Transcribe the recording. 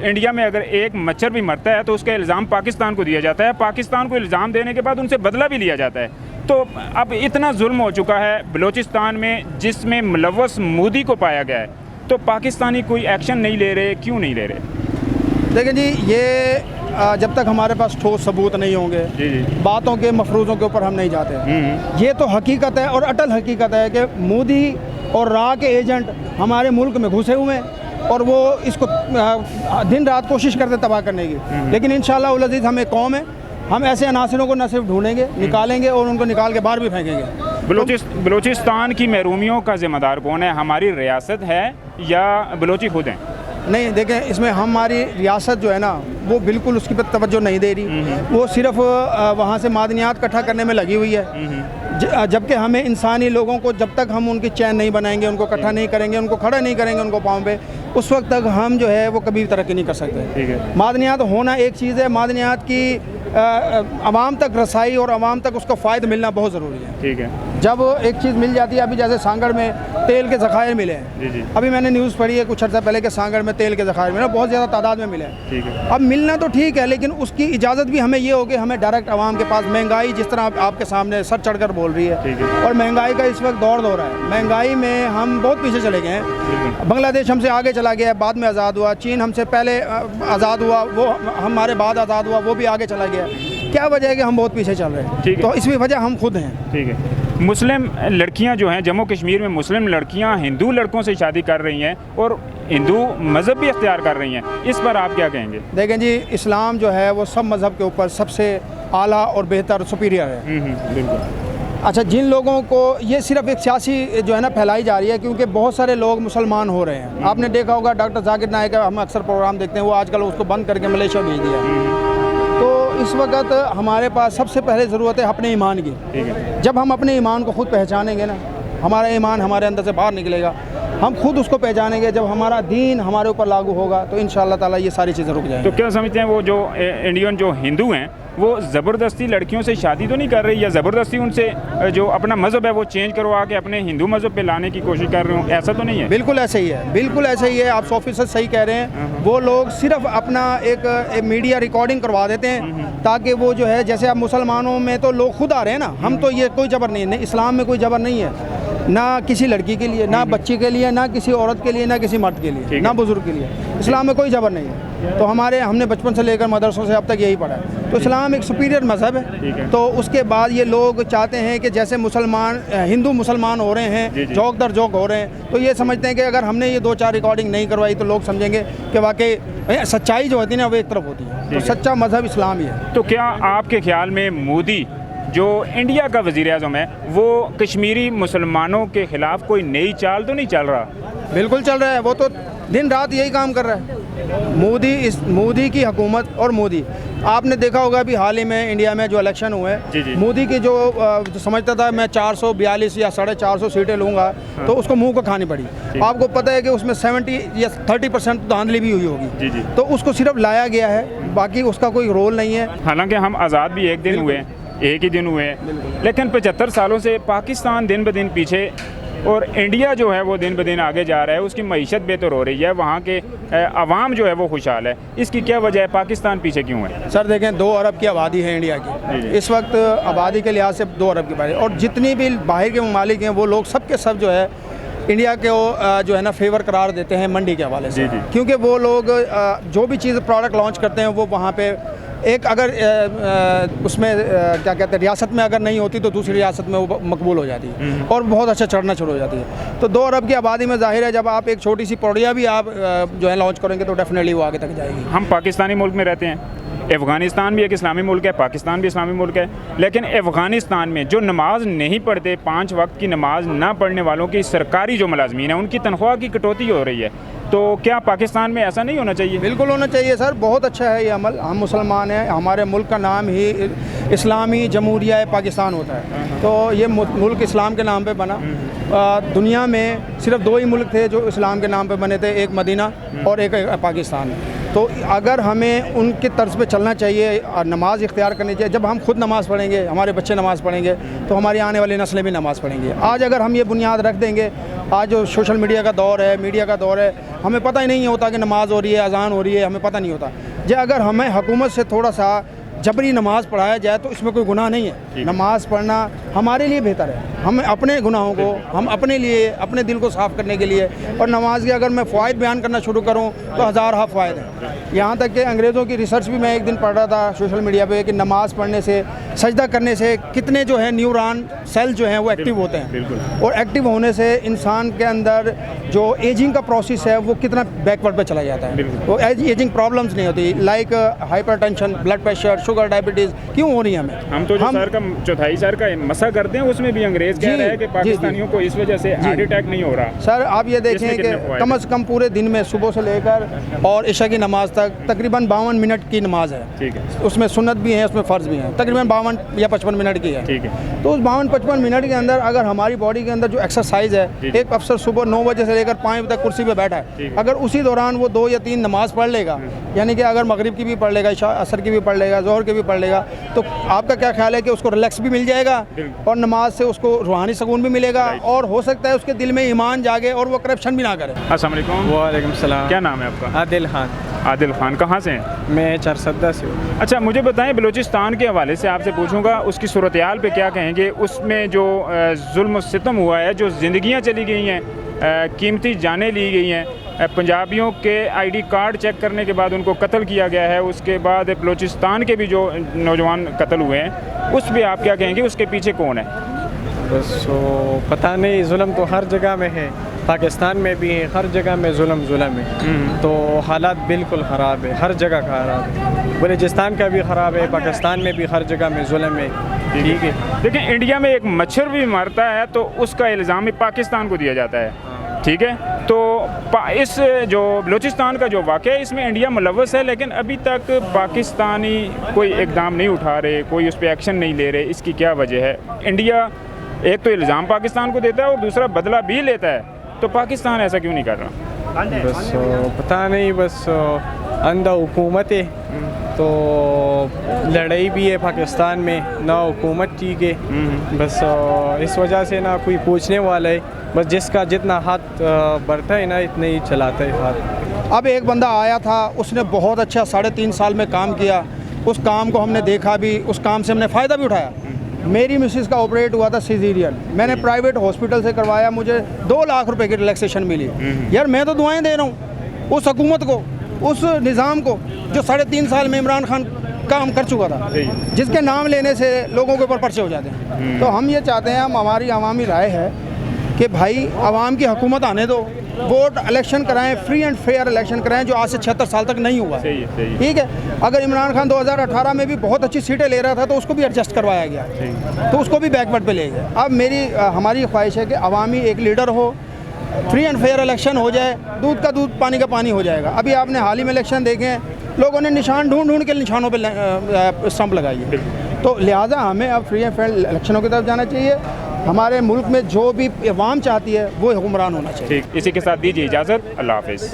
India में अगर एक मच्छर भी मरता है तो उसका इल्ज़ाम पाकिस्तान को दिया जाता है, पाकिस्तान को इल्ज़ाम देने के बाद उनसे बदला भी लिया जाता है। तो अब इतना जुल्म हो चुका है बलूचिस्तान में जिसमें मुलव्वस मोदी को पाया गया है, तो पाकिस्तानी कोई एक्शन नहीं ले रहे, क्यों नहीं ले रहे? देखिए जी, ये जब तक हमारे पास ठोस सबूत नहीं होंगे, बातों के मफरूज़ों के ऊपर हम नहीं जाते। ये तो हकीकत है और अटल हकीकत है कि मोदी और रा के एजेंट हमारे मुल्क में घुसे हुए हैं और वो इसको दिन रात कोशिश करते तबाह करने की। लेकिन इंशाअल्लाह उल अज़ीज़ हम एक कौम है, हम ऐसे अनासरों को न सिर्फ ढूंढेंगे, निकालेंगे और उनको निकाल के बाहर भी फेंकेंगे। बलूचिस्तान की महरूमियों का जिम्मेदार कौन है? हमारी रियासत है या बलोची खुद हैं? नहीं, देखें, इसमें हमारी रियासत जो है ना वो बिल्कुल उसकी पर तवज्जो नहीं दे रही। वो सिर्फ वहाँ से मादनियात इकट्ठा करने में लगी हुई है, जबकि हमें इंसानी लोगों को जब तक हम उनकी चैन नहीं बनाएंगे, उनको इकट्ठा नहीं करेंगे, उनको खड़ा नहीं करेंगे उनको पाँव पे, उस वक्त तक हम जो है वो कभी तरक्की नहीं कर सकते। मादनियात होना एक चीज़ है, मादनियात की आवाम तक रसाई और आवाम तक उसका फ़ायदा मिलना बहुत ज़रूरी है। ठीक है। जब एक चीज़ मिल जाती है, अभी जैसे सांगड़ में तेल के ज़खायर मिले हैं, अभी मैंने न्यूज़ पढ़ी है कुछ अर्सा पहले कि सांगड़ में तेल के ज़खायर मिले, बहुत ज़्यादा तादाद में मिले हैं। ठीक है। अब मिलना तो ठीक है, लेकिन उसकी इजाज़त भी हमें ये होगी, हमें डायरेक्ट आवाम के पास, महंगाई जिस तरह आपके सामने सर चढ़कर बोल रही है और महंगाई का इस वक्त दौर हो रहा है, महंगाई में हम बहुत पीछे चले गए हैं। बांग्लादेश हमसे आगे चला गया, बाद में आज़ाद हुआ, चीन हमसे पहले आज़ाद हुआ, वो हमारे बाद आज़ाद हुआ, वो भी आगे चला गया। क्या वजह है कि हम बहुत पीछे चल रहे हैं? तो इसकी वजह हम खुद हैं। ठीक है। मुस्लिम लड़कियां जो हैं जम्मू कश्मीर में, मुस्लिम लड़कियां हिंदू लड़कों से शादी कर रही हैं और हिंदू मज़हब भी अख्तियार कर रही हैं, इस पर आप क्या कहेंगे? देखें जी, इस्लाम जो है वो सब मज़हब के ऊपर सबसे आला और बेहतर सुपीरियर है। बिल्कुल। अच्छा, जिन लोगों को ये सिर्फ एक सियासी जो है ना फैलाई जा रही है, क्योंकि बहुत सारे लोग मुसलमान हो रहे हैं। आपने देखा होगा डॉक्टर जाकिर नाइक का हम अक्सर प्रोग्राम देखते हैं, वो आजकल उसको बंद करके मलेशिया भेज दिया। तो इस वक्त हमारे पास सबसे पहले ज़रूरत है अपने ईमान की। जब हम अपने ईमान को खुद पहचानेंगे ना, हमारा ईमान हमारे अंदर से बाहर निकलेगा, हम खुद उसको पहचानेंगे। जब हमारा दीन हमारे ऊपर लागू होगा तो इंशाअल्लाह ताला ये सारी चीज़ें रुक जाएंगी। तो क्या समझते हैं वो जो इंडियन जो हिंदू हैं वो ज़बरदस्ती लड़कियों से शादी तो नहीं कर रही, या ज़बरदस्ती उनसे जो अपना मज़हब है वो चेंज करवा के अपने हिंदू मज़हब पे लाने की कोशिश कर रहे हो? ऐसा तो नहीं है? बिल्कुल ऐसे ही है, बिल्कुल ऐसे ही है। आप 100% सही कह रहे हैं। वो लोग सिर्फ अपना एक मीडिया रिकॉर्डिंग करवा देते हैं ताकि वो जो है, जैसे अब मुसलमानों में तो लोग खुद आ रहे हैं ना, हम तो ये कोई जबर नहीं है, इस्लाम में कोई जबर नहीं है, ना किसी लड़की के लिए, ना बच्ची के लिए, ना किसी औरत के लिए, ना किसी मर्द के लिए, ना बुजुर्ग के लिए। इस्लाम में कोई जबर नहीं है। तो हमने बचपन से लेकर मदरसों से अब तक यही पढ़ा है। तो इस्लाम एक सुपीरियर मज़हब है। तो उसके बाद ये लोग चाहते हैं कि जैसे हिंदू मुसलमान हो रहे हैं, जोक दर जोक हो रहे हैं, तो ये समझते हैं कि अगर हमने ये 2-4 रिकॉर्डिंग नहीं करवाई तो लोग समझेंगे कि वाकई सच्चाई जो होती है ना वो एक तरफ होती है। तो सच्चा मज़हब इस्लाम ही है। तो क्या आपके ख्याल में मोदी जो इंडिया का वज़ीर आज़म है वो कश्मीरी मुसलमानों के ख़िलाफ़ कोई नई चाल तो नहीं चल रहा? बिल्कुल चल रहा है, वो तो दिन रात यही काम कर रहा है। मोदी की हुकूमत और मोदी, आपने देखा होगा अभी हाल ही में इंडिया में जो इलेक्शन हुए, मोदी की जो समझता था मैं 442 या 450 सीटें लूँगा, तो उसको मुंह को खानी पड़ी। आपको पता है कि उसमें 70 या 30% धांधली भी हुई होगी। तो उसको सिर्फ लाया गया है, बाकी उसका कोई रोल नहीं है। हालांकि हम आज़ाद भी एक ही दिन हुए, लेकिन 75 सालों से पाकिस्तान दिन ब दिन पीछे और इंडिया जो है वो दिन ब दिन आगे जा रहा है, उसकी मईशत बेहतर हो रही है, वहाँ के अवाम जो है वो खुशहाल है। इसकी क्या वजह है? पाकिस्तान पीछे क्यों है? सर देखें, 2 अरब की आबादी है इंडिया की इस वक्त, आबादी के लिहाज से 2 अरब की आबादी, और जितनी भी बाहर के ममालिक हैं वो लोग सब के सब जो है इंडिया के जो है ना फेवर करार देते हैं मंडी के हवाले से। क्योंकि वो लोग जो भी चीज़ प्रोडक्ट लॉन्च करते हैं वो वहाँ पे एक अगर उसमें क्या कहते हैं रियासत में अगर नहीं होती तो दूसरी रियासत में वो मकबूल हो जाती है और बहुत अच्छा चढ़ना शुरू हो जाती है। तो 2 अरब की आबादी में जाहिर है जब आप एक छोटी सी पौड़िया भी आप जो है लॉन्च करेंगे तो डेफिनेटली वो आगे तक जाएगी। हम पाकिस्तानी मुल्क में रहते हैं, अफ़गानिस्तान भी एक इस्लामी मुल्क है, पाकिस्तान भी इस्लामी मुल्क है, लेकिन अफ़गानिस्तान में जो नमाज नहीं पढ़ते, 5 वक्त की नमाज ना पढ़ने वालों की सरकारी जो मुलाजमीन है उनकी तनख्वाह की कटौती हो रही है। तो क्या पाकिस्तान में ऐसा नहीं होना चाहिए? बिल्कुल होना चाहिए सर, बहुत अच्छा है ये अमल। हम मुसलमान हैं, हमारे मुल्क का नाम ही इस्लामी जमहूरिया पाकिस्तान होता है, तो ये मुल्क इस्लाम के नाम पे बना। दुनिया में सिर्फ 2 ही मुल्क थे जो इस्लाम के नाम पे बने थे, एक मदीना और एक पाकिस्तान। तो अगर हमें उनके तर्ज पे चलना चाहिए और नमाज़ इख्तियार करनी चाहिए। जब हम खुद नमाज़ पढ़ेंगे, हमारे बच्चे नमाज़ पढ़ेंगे, तो हमारी आने वाली नस्लें भी नमाज़ पढ़ेंगी। आज अगर हम ये बुनियाद रख देंगे, आज जो सोशल मीडिया का दौर है, मीडिया का दौर है, हमें पता ही नहीं होता कि नमाज़ हो रही है, अज़ान हो रही है, हमें पता नहीं होता। जो अगर हमें हुकूमत से थोड़ा सा जबरी नमाज़ पढ़ाया जाए तो इसमें कोई गुनाह नहीं है। नमाज़ पढ़ना हमारे लिए बेहतर है, हम अपने गुनाहों को, हम अपने लिए, अपने दिल को साफ़ करने के लिए। और नमाज के अगर मैं फ़वाइद बयान करना शुरू करूँ तो हज़ार हा फ़वाइद हैं। यहाँ तक कि अंग्रेज़ों की रिसर्च भी मैं एक दिन पढ़ रहा था सोशल मीडिया पे कि नमाज़ पढ़ने से, सजदा करने से कितने जो है न्यूरॉन सेल जो हैं वो एक्टिव होते हैं, और एक्टिव होने से इंसान के अंदर जो एजिंग का प्रोसेस है वो कितना बैकवर्ड पे चला जाता है। तो एजिंग प्रॉब्लम्स नहीं होती, like hypertension, blood pressure, sugar, diabetes क्यों हो रही है हमें। हम तो जो सर का चौथाई सर का मसा करते हैं उसमें भी अंग्रेज कह रहे हैं कि पाकिस्तानियों को इस वजह से हार्ट अटैक नहीं हो रहा। सर आप ये देखें कि कम से कम पूरे दिन में सुबह से लेकर और इशा की नमाज तक तकरीबन 52 मिनट की नमाज है। ठीक है, उसमें सुन्नत भी है, उसमें फ़र्ज़ भी है, तकरीबन 52 या 55 मिनट की है। ठीक है, तो उस 52-55 मिनट के अंदर अगर हमारी बॉडी के अंदर जो एक्सरसाइज है, एक अफसर सुबह 9 बजे से लेकर 5 बजे तक कुर्सी पे बैठा है, अगर उसी दौरान वो 2 या 3 नमाज पढ़ लेगा, यानी कि अगर मगरिब की भी पढ़ लेगा, असर की भी पढ़ लेगा, ज़ोहर की भी पढ़ लेगा, तो आपका क्या ख्याल है कि उसको रिलैक्स भी मिल जाएगा और नमाज से उसको रूहानी सुकून भी मिलेगा, और हो सकता है उसके दिल में ईमान जागे और वो करप्शन भी ना करे। अस्सलाम वालेकुम। वालेकुम सलाम। क्या नाम है आपका? आदिल खान। आदिल खान, कहाँ से हैं? मैं चारसद्दा से हूँ। अच्छा, मुझे बताएं, बलूचिस्तान के हवाले से आपसे पूछूंगा, उसकी सूरत हाल पे क्या कहेंगे? उसमें जो जुल्म सितम हुआ है, जो ज़िंदगियाँ चली गई हैं, कीमती जानें ली गई हैं, पंजाबियों के आईडी कार्ड चेक करने के बाद उनको कत्ल किया गया है, उसके बाद बलूचिस्तान के भी जो नौजवान कत्ल हुए हैं, उस पर आप क्या कहेंगे? उसके पीछे कौन है? बस पता नहीं, जुल्म तो हर जगह में है, पाकिस्तान में भी है, हर जगह में जुल्म है। तो हालात बिल्कुल ख़राब है, हर जगह ख़राब है, बलूचिस्तान का भी ख़राब है, पाकिस्तान में भी हर जगह में जुल्म है। ठीक है, देखिए, इंडिया में एक मच्छर भी मरता है तो उसका इल्ज़ाम भी पाकिस्तान को दिया जाता है। ठीक है, तो इस जो बलूचिस्तान का जो वाक़या है, इसमें इंडिया मुलव्वस है, लेकिन अभी तक पाकिस्तानी कोई इक़दाम नहीं उठा रहे, कोई उस पर एक्शन नहीं ले रहे। इसकी क्या वजह है? इंडिया एक तो इल्ज़ाम पाकिस्तान को देता है और दूसरा बदला भी लेता है, तो पाकिस्तान ऐसा क्यों नहीं कर रहा? बस पता नहीं, बस अंधा हुकूमत है, तो लड़ाई भी है पाकिस्तान में, ना हुकूमत ठीक है, बस इस वजह से ना कोई पूछने वाला है, बस जिसका जितना हाथ बढ़ता है ना इतना ही चलाता है हाथ। अब एक बंदा आया था, उसने बहुत अच्छा 3.5 साल में काम किया, उस काम को हमने देखा भी, उस काम से हमने फ़ायदा भी उठाया। मेरी मिसेस का ऑपरेट हुआ था सीज़ेरियन, मैंने प्राइवेट हॉस्पिटल से करवाया, मुझे 2 लाख रुपए की रिलैक्सेशन मिली। यार मैं तो दुआएं दे रहा हूँ उस हुकूमत को, उस निज़ाम को जो 3.5 साल में इमरान खान काम कर चुका था, जिसके नाम लेने से लोगों के ऊपर पर्चे हो जाते हैं। तो हम ये चाहते हैं, हमारी अवामी राय है कि भाई आवाम की हुकूमत आने दो, वोट इलेक्शन कराएं, फ्री एंड फेयर इलेक्शन कराएं, जो आज से 76 साल तक नहीं हुआ है। ठीक है, अगर इमरान खान 2018 में भी बहुत अच्छी सीटें ले रहा था तो उसको भी एडजस्ट करवाया गया, तो उसको भी बैकवर्ड पे ले गए। अब हमारी ख्वाहिश है कि अवामी एक लीडर हो, फ्री एंड फेयर इलेक्शन हो जाए, दूध का दूध पानी का पानी हो जाएगा। अभी आपने हाल ही में इलेक्शन देखे, लोगों ने निशान ढूंढ के निशानों पर स्टंप लगाई है। तो लिहाजा हमें अब फ्री एंड फेयर इलेक्शनों की तरफ जाना चाहिए। हमारे मुल्क में जो भी अवाम चाहती है वो हुक्मरान होना चाहिए। ठीक, इसी के साथ दीजिए इजाज़त। अल्लाह हाफ़िज़।